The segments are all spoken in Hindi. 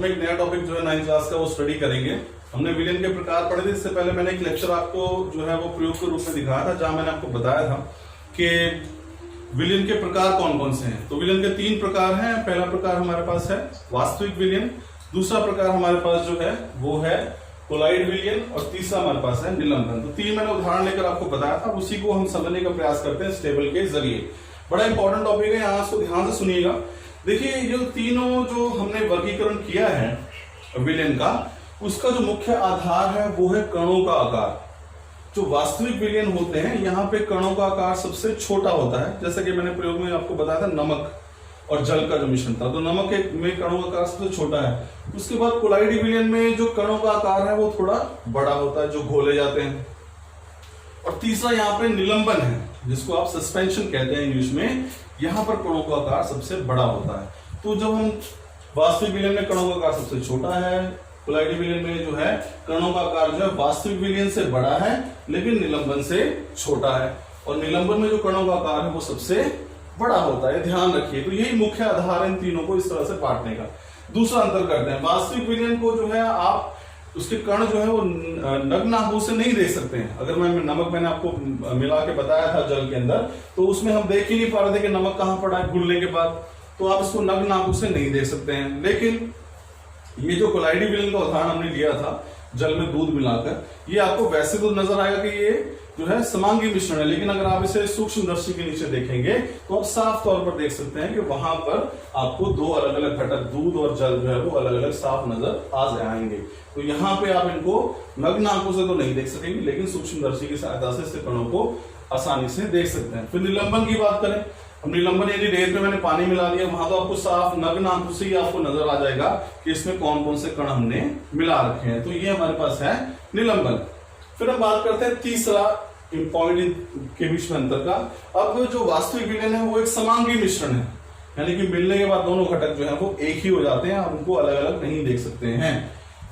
हम एक नया टॉपिक जो है 9th क्लास का वो स्टडी करेंगे। हमने विलयन के प्रकार पढ़े थे। इससे पहले मैंने एक लेक्चर आपको जो है वो प्रयोग के रूप में दिखाया था, जहां मैंने आपको बताया था कि विलयन के प्रकार कौन कौन से हैं। तो विलयन के 3 प्रकार हैं। पहला प्रकार हमारे पास है वास्तविक विलयन, दूसरा प्रकार हमारे पास जो है वो है कोलाइड विलयन, और तीसरा हमारे पास है निलंबन। तो 3 मैंने उदाहरण लेकर आपको बताया था, उसी को हम समझने का प्रयास करते हैं इस टेबल के जरिए। बड़ा इंपॉर्टेंट टॉपिक है, यहाँ इसको ध्यान से सुनिएगा। देखिए, ये जो तीनों जो हमने वर्गीकरण किया है विलयन का, उसका जो मुख्य आधार है वो है कणों का आकार। जो वास्तविक विलयन होते हैं, यहाँ पे कणों का आकार सबसे छोटा होता है। जैसे कि मैंने प्रयोग में आपको बताया था नमक और जल का जो मिश्रण था, तो नमक में कणों का आकार सबसे छोटा है। उसके बाद कोलाइडी विलयन में जो कणों का आकार है वो थोड़ा बड़ा होता है, जो घोले जाते हैं। और तीसरा यहाँ पे निलंबन है, जिसको आप सस्पेंशन कहते हैं इंग्लिश में। यहाँ पर कणों का आकार सबसे बड़ा होता है। तो जब हम वास्तविक विलयन में कणों का आकार सबसे छोटा है, कोलाइडी विलयन में जो है कणों का आकार जो है वास्तविक विलयन से बड़ा है लेकिन निलंबन से छोटा है, और निलंबन में जो कणों का आकार है वो सबसे बड़ा होता है। ध्यान रखिए, तो यही मुख्य आधार है इन तीनों को इस तरह से बांटने का। दूसरा अंतर करते हैं, वास्तविक विलयन को जो है आप उसके कण जो है वो नग्न आंखों से नहीं देख सकते हैं। अगर मैंने आपको मिला के बताया था जल के अंदर, तो उसमें हम देख ही नहीं पा रहे थे कि नमक कहां पड़ा है घुलने के बाद, तो आप इसको नग्न आंखों से नहीं देख सकते हैं। लेकिन ये जो कोलाइडी विलयन का उदाहरण हमने लिया था जल में दूध मिलाकर, ये आपको वैसे तो नजर आएगा कि ये जो है समांगी मिश्रण है, लेकिन अगर आप इसे सूक्ष्म दर्शी के नीचे देखेंगे तो आप साफ तौर पर देख सकते हैं कि वहां पर आपको 2 अलग अलग घटक, दूध और जल जो है वो अलग अलग साफ नजर आ जाएंगे। तो यहाँ पे आप इनको नग्न आंखों से तो नहीं देख सकेंगे, लेकिन सूक्ष्म दर्शी की सहायता से इसके कणों को आसानी से देख सकते हैं। फिर निलंबन की बात करें, हम निलंबन यदि रेत में मैंने पानी मिला दिया, वहां तो आपको साफ नग्न आंखों से ही आपको नजर आ जाएगा कि इसमें कौन कौन से कण हमने मिला रखे हैं। तो ये हमारे पास है निलंबन। फिर हम बात करते हैं तीसरा पॉइंट के बीच में अंतर का। अब जो वास्तविक विलयन है वो एक समांगी मिश्रण है, यानी कि मिलने के बाद दोनों घटक जो है वो एक ही हो जाते हैं, आप उनको अलग अलग नहीं देख सकते हैं।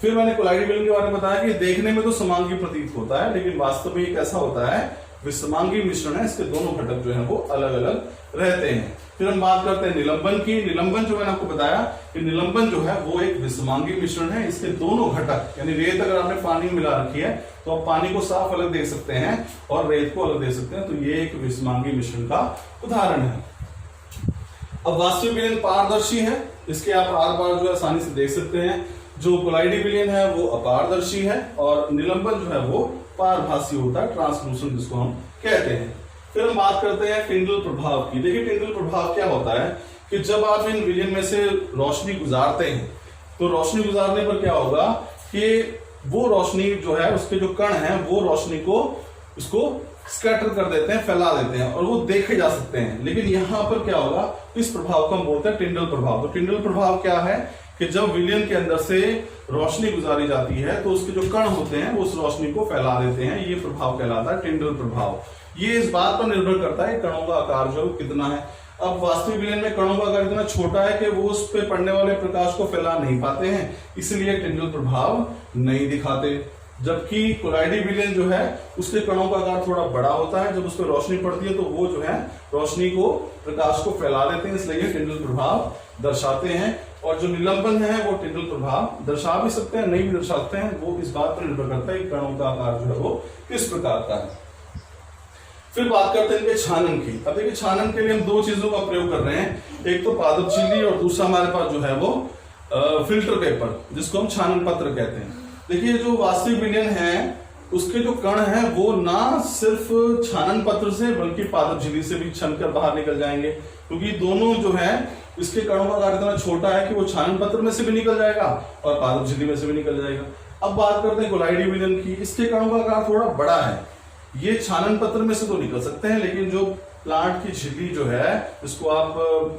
फिर मैंने कोलाइडी विलयन के बारे में बताया कि देखने में तो समांगी प्रतीत होता है, लेकिन वास्तव में कैसा होता है, विसमांगी मिश्रण है, इसके दोनों घटक जो है वो अलग अलग रहते हैं। फिर हम बात करते हैं निलंबन की। निलंबन जो मैंने आपको बताया कि निलंबन जो है वो एक विसमांगी मिश्रण है, इसके दोनों घटक, यानी रेत अगर आपने पानी मिला रखी है तो आप पानी को साफ अलग देख सकते हैं और रेत को अलग देख सकते हैं। तो ये एक विसमांगी मिश्रण का उदाहरण है। अब वास्तविक विलयन पारदर्शी है, इसके आप आर पार जो है आसानी से देख सकते हैं। जो कोलाइडी विलयन है वो अपारदर्शी है, और निलंबन जो है वो पारभासी होता है, ट्रांसलूसेंट जिसको हम कहते हैं। फिर हम बात करते हैं टिंडल प्रभाव की। देखिए, टिंडल प्रभाव क्या होता है कि जब आप इन विलयन में से रोशनी गुजारते हैं, तो रोशनी गुजारने पर क्या होगा कि वो रोशनी जो है, उसके जो कण हैं वो रोशनी को उसको स्कैटर कर देते हैं, फैला देते हैं, और वो देखे जा सकते हैं। लेकिन यहाँ पर क्या होगा, इस प्रभाव को हम बोलते हैं टिंडल प्रभाव। तो टिंडल प्रभाव क्या है कि जब विलयन के अंदर से रोशनी गुजारी जाती है तो उसके जो कण होते हैं वो उस रोशनी को फैला देते हैं, ये प्रभाव कहलाता है टिंडल प्रभाव। ये इस बात पर निर्भर करता है कणों का आकार जो कितना है। अब वास्तविक विलयन में कणों का आकार इतना छोटा है कि वो उस पर पड़ने वाले प्रकाश को फैला नहीं पाते हैं, इसलिए टिंडल प्रभाव नहीं दिखाते। जबकि कोलाइडी विलयन जो है उसके कणों का आकार थोड़ा बड़ा होता है, जब उस पर रोशनी पड़ती है तो वो जो है रोशनी को, प्रकाश को फैला देते हैं, इसलिए टिंडल प्रभाव दर्शाते हैं। और जो निलंबन है वो टिंडल प्रभाव दर्शा भी सकते हैं, नहीं भी दर्शा सकते हैं, वो इस बात पर निर्भर करता है कि कणों का आकार जो है वो किस प्रकार का है। फिर बात करते हैं इनके छानन की। अब देखिए, छानन के लिए हम 2 चीजों का प्रयोग कर रहे हैं, एक तो पादप झिल्ली और दूसरा हमारे पास जो है वो फिल्टर पेपर, जिसको हम छानन पत्र कहते हैं। देखिए, जो वास्तविक विलयन है उसके जो कण हैं वो ना सिर्फ छानन पत्र से बल्कि पादप झिल्ली से भी छनकर बाहर निकल जाएंगे, क्योंकि दोनों जो है इसके कणों का आकार इतना छोटा है कि वो छानन पत्र में से भी निकल जाएगा और पादप झिल्ली में से भी निकल जाएगा। अब बात करते हैं कोलाइडी विलयन की। इसके कणों का आकार थोड़ा बड़ा है, ये छानन पत्र में से तो निकल सकते हैं, लेकिन जो प्लांट की झिल्ली जो है, इसको आप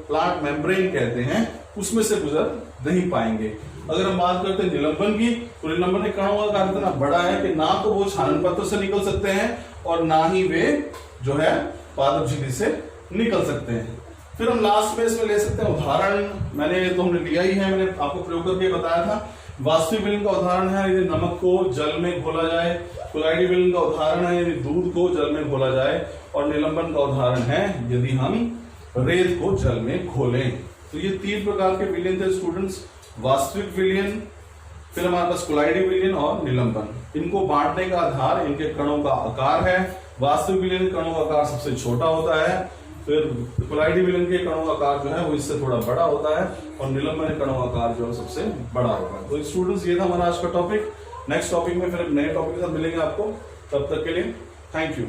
प्लांट मेम्ब्रेन कहते हैं, उसमें से गुजर नहीं पाएंगे। अगर हम बात करते हैं निलंबन की, तो निलंबन के कणों का आकार इतना बड़ा है कि ना तो वो छानन पत्र से निकल सकते हैं और ना ही वे जो है पादप झिल्ली से निकल सकते हैं। फिर हम लास्ट में इसमें ले सकते हैं उदाहरण, हमने लिया ही है, मैंने आपको प्रयोग करके बताया था। वास्तविक विलयन का उदाहरण है यदि नमक को जल में घोला जाए, कोलाइडी विलयन का उदाहरण है यदि दूध को जल में घोला जाए, और निलंबन का उदाहरण है यदि हम रेत को जल में घोलें। तो ये 3 प्रकार के विलयन थे स्टूडेंट्स, वास्तविक विलयन, फिर हमारे पास कोलाइडी विलयन और निलंबन। इनको बांटने का आधार इनके कणों का आकार है। वास्तविक विलयन कणों का आकार सबसे छोटा होता है, फिर कोलाइडी विलयन के कणों का आकार जो है वो इससे थोड़ा बड़ा होता है, और निलंबन के कणों का आकार जो है सबसे बड़ा होता है। तो स्टूडेंट्स ये था हमारा आज का टॉपिक। नेक्स्ट टॉपिक में फिर नए टॉपिक के साथ मिलेंगे आपको, तब तक के लिए थैंक यू।